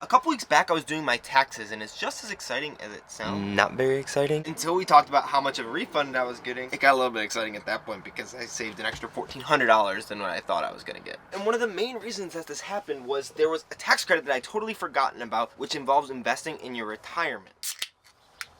A couple weeks back I was doing my taxes and it's just as exciting as it sounds. Not very exciting. Until we talked about how much of a refund I was getting. It got a little bit exciting at that point because I saved an extra $1,400 than what I thought I was gonna get. And one of the main reasons that this happened was there was a tax credit that I totally forgotten about, which involves investing in your retirement.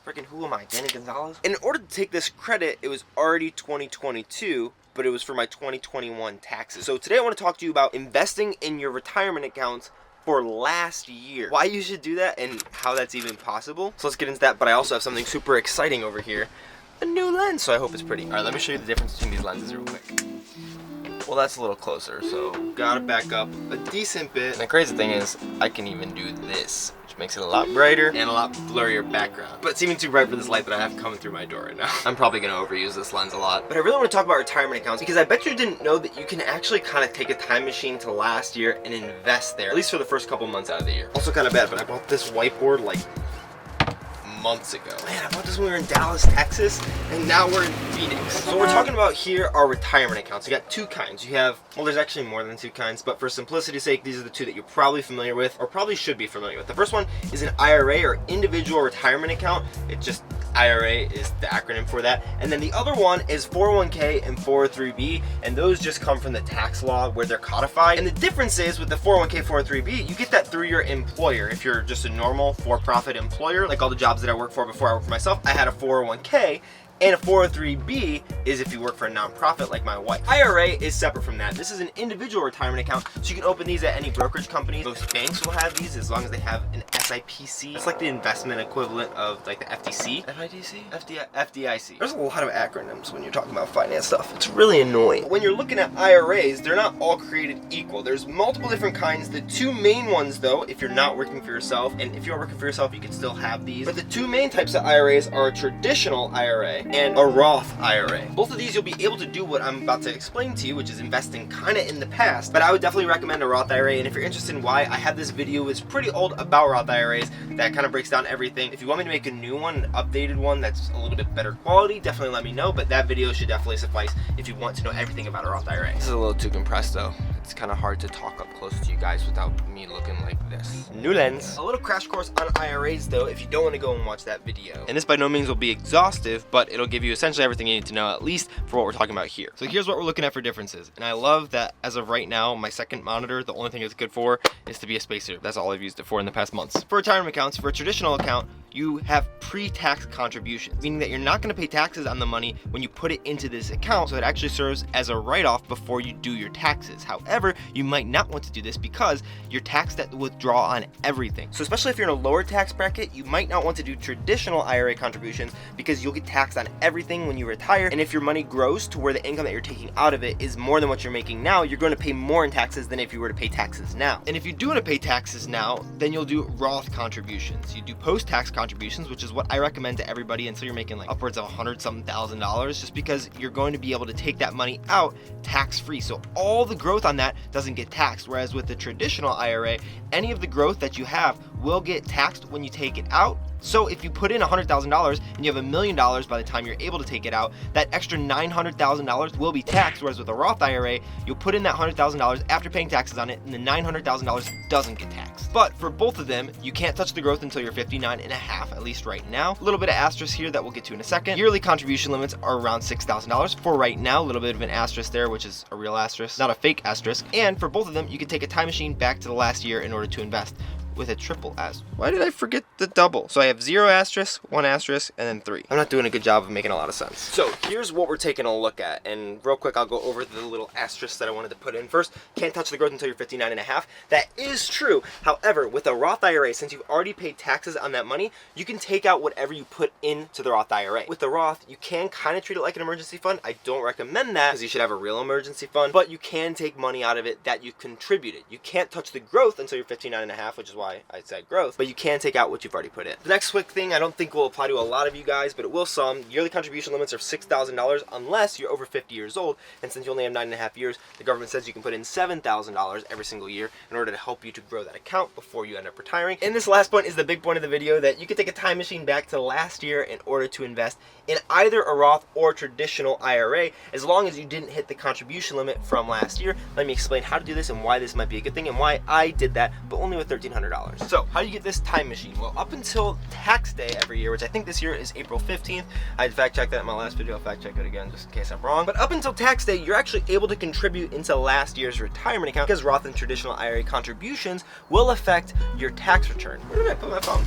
Freaking who am I, Danny Gonzalez? In order to take this credit, it was already 2022, but it was for my 2021 taxes. So today I want to talk to you about investing in your retirement accounts for last year, why you should do that, and how that's even possible. So let's get into that, but I also have something super exciting over here, a new lens, so I hope it's pretty. All right, let me show you the difference between these lenses real quick. Well, that's a little closer, so gotta back up a decent bit. And the crazy thing is, I can even do this, which makes it a lot brighter and a lot blurrier background. But it's even too bright for this light that I have coming through my door right now. I'm probably gonna overuse this lens a lot. But I really want to talk about retirement accounts because I bet you didn't know that you can actually kind of take a time machine to last year and invest there, at least for the first couple months out of the year. Also kind of bad, but I bought this whiteboard like months ago. Man, I bought this when we were in Dallas, Texas, and now we're in Phoenix. So we're talking about here are retirement accounts. You got two kinds. You have, well, there's actually more than two kinds, but for simplicity's sake, these are the two that you're probably familiar with, or probably should be familiar with. The first one is an IRA, or individual retirement account. It just, IRA is the acronym for that. And then the other one is 401k and 403b, and those just come from the tax law where they're codified. And the difference is with the 401k, 403b, you get that through your employer. If you're just a normal for-profit employer, like all the jobs that I worked for before I worked for myself, I had a 401k. And a 403b is if you work for a nonprofit like my wife. IRA is separate from that. This is an individual retirement account, so you can open these at any brokerage company. Most banks will have these as long as they have an SIPC. It's like the investment equivalent of like the FTC. FDIC? FDIC. There's a lot of acronyms when you're talking about finance stuff. It's really annoying. When you're looking at IRAs, they're not all created equal. There's multiple different kinds. The two main ones though, if you're not working for yourself, and if you're working for yourself, you can still have these. But the two main types of IRAs are a traditional IRA and a Roth IRA. Both of these you'll be able to do what I'm about to explain to you, which is investing kind of in the past, but I would definitely recommend a Roth IRA. And if you're interested in why, I have this video, it's pretty old, about Roth IRAs that kind of breaks down everything. If you want me to make a new one, an updated one that's a little bit better quality, definitely let me know, but that video should definitely suffice if you want to know everything about a Roth IRA. This is a little too compressed though. It's kind of hard to talk up close to you guys without me looking like this. New lens. A little crash course on IRAs though, if you don't want to go and watch that video. And this by no means will be exhaustive, but it'll give you essentially everything you need to know, at least for what we're talking about here. So here's what we're looking at for differences. And I love that as of right now, my second monitor, the only thing it's good for is to be a spacer. That's all I've used it for in the past months. For retirement accounts, for a traditional account, you have pre-tax contributions, meaning that you're not going to pay taxes on the money when you put it into this account, so it actually serves as a write-off before you do your taxes. However, you might not want to do this because you're taxed at the withdrawal on everything. So especially if you're in a lower tax bracket, you might not want to do traditional IRA contributions because you'll get taxed on everything when you retire, and if your money grows to where the income that you're taking out of it is more than what you're making now, you're going to pay more in taxes than if you were to pay taxes now. And if you do want to pay taxes now, then you'll do Roth contributions. You do post-tax contributions, which is what I recommend to everybody until you're making like upwards of $100,000, just because you're going to be able to take that money out tax-free. So all the growth on that doesn't get taxed, whereas with the traditional IRA, any of the growth that you have will get taxed when you take it out. So if you put in $100,000 and you have $1 million by the time you're able to take it out, that extra $900,000 will be taxed, whereas with a Roth IRA, you'll put in that $100,000 after paying taxes on it, and the $900,000 doesn't get taxed. But for both of them, you can't touch the growth until you're 59 and a half, at least right now. A little bit of asterisk here that we'll get to in a second. Yearly contribution limits are around $6,000 for right now. A little bit of an asterisk there, which is a real asterisk, not a fake asterisk. And for both of them, you can take a time machine back to the last year in order to invest with a triple asterisk. Why did I forget the double? So I have 0 asterisk, 1 asterisk, and then 3. I'm not doing a good job of making a lot of sense. So here's what we're taking a look at. And real quick, I'll go over the little asterisk that I wanted to put in first. Can't touch the growth until you're 59 and a half. That is true. However, with a Roth IRA, since you've already paid taxes on that money, you can take out whatever you put into the Roth IRA. With the Roth, you can kind of treat it like an emergency fund. I don't recommend that because you should have a real emergency fund, but you can take money out of it that you contributed. You can't touch the growth until you're 59 and a half, which is why I said growth, but you can take out what you've already put in. The next quick thing I don't think will apply to a lot of you guys, but it will some. Yearly contribution limits are $6,000 unless you're over 50 years old, and since you only have 9.5 years, the government says you can put in $7,000 every single year in order to help you to grow that account before you end up retiring. And this last point is the big point of the video, that you can take a time machine back to last year in order to invest in either a Roth or traditional IRA, as long as you didn't hit the contribution limit from last year. Let me explain how to do this and why this might be a good thing and why I did that, but only with $1,300. $1,300. So how do you get this time machine? Well, up until tax day every year, which I think this year is April 15th. I had fact checked that in my last video. I'll fact check it again just in case I'm wrong. But up until tax day, you're actually able to contribute into last year's retirement account because Roth and traditional IRA contributions will affect your tax return. Where did I put my phone?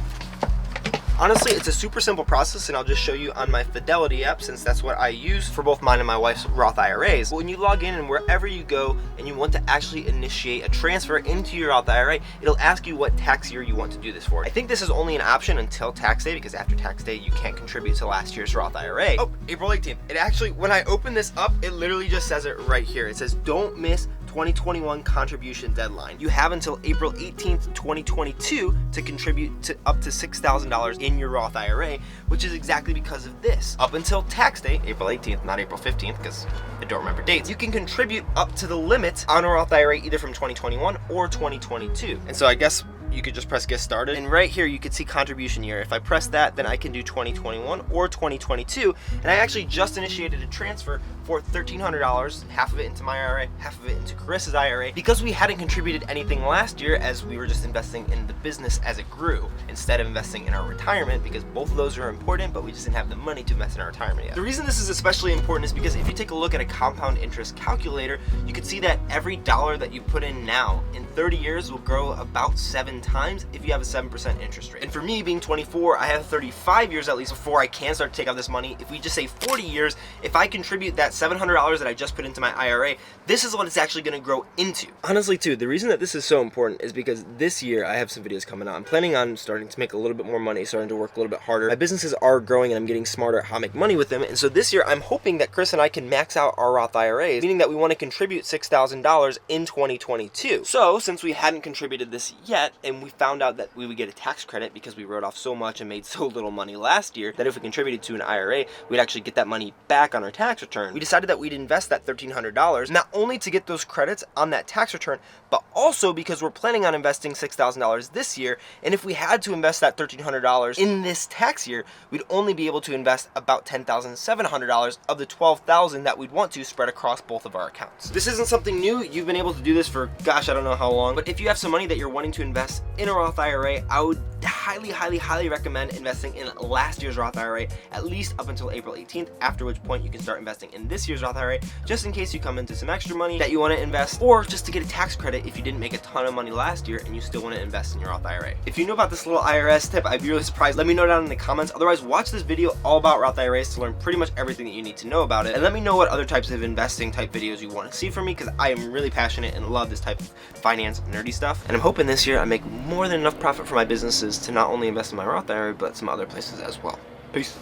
Honestly, it's a super simple process, and I'll just show you on my Fidelity app, since that's what I use for both mine and my wife's Roth IRAs. When you log in and wherever you go and you want to actually initiate a transfer into your Roth IRA, it'll ask you what tax year you want to do this for. I think this is only an option until tax day, because after tax day, you can't contribute to last year's Roth IRA. Oh, April 18th. It actually, when I open this up, it literally just says it right here. It says, don't miss 2021 contribution deadline. You have until April 18th, 2022 to contribute to up to $6,000 in your Roth IRA, which is exactly because of this. Up until tax day, April 18th, not April 15th, because I don't remember dates, you can contribute up to the limit on a Roth IRA either from 2021 or 2022. And so I guess you could just press get started, and right here you could see contribution year. If I press that, then I can do 2021 or 2022, and I actually just initiated a transfer for $1,300, half of it into my IRA, half of it into Carissa's IRA, because we hadn't contributed anything last year, as we were just investing in the business as it grew instead of investing in our retirement, because both of those are important, but we just didn't have the money to invest in our retirement yet. The reason this is especially important is because if you take a look at a compound interest calculator, you can see that every dollar that you put in now in 30 years will grow about 7 times if you have a 7% interest rate. And for me, being 24, I have 35 years at least before I can start to take out this money. If we just say 40 years, if I contribute that $700 that I just put into my IRA, this is what it's actually going to grow into. Honestly too, the reason that this is so important is because this year I have some videos coming out. I'm planning on starting to make a little bit more money, starting to work a little bit harder. My businesses are growing and I'm getting smarter at how to make money with them. And so this year I'm hoping that Chris and I can max out our Roth IRAs, meaning that we want to contribute $6,000 in 2022. So since we hadn't contributed this yet, and we found out that we would get a tax credit because we wrote off so much and made so little money last year, that if we contributed to an IRA, we'd actually get that money back on our tax return. We decided that we'd invest that $1,300, not only to get those credits on that tax return, but also because we're planning on investing $6,000 this year, and if we had to invest that $1,300 in this tax year, we'd only be able to invest about $10,700 of the $12,000 that we'd want to spread across both of our accounts. This isn't something new. You've been able to do this for, gosh, I don't know how long, but if you have some money that you're wanting to invest in a Roth IRA, I would highly recommend investing in last year's Roth IRA, at least up until April 18th, after which point you can start investing in this year's Roth IRA, just in case you come into some extra money that you want to invest, or just to get a tax credit if you didn't make a ton of money last year and you still want to invest in your Roth IRA. If you know about this little IRS tip, I'd be really surprised. Let me know down in the comments. Otherwise, watch this video all about Roth IRAs to learn pretty much everything that you need to know about it, and let me know what other types of investing type videos you want to see from me, because I am really passionate and love this type of finance nerdy stuff, and I'm hoping this year I make more than enough profit for my businesses to not only invest in my Roth IRA, but some other places as well. Peace.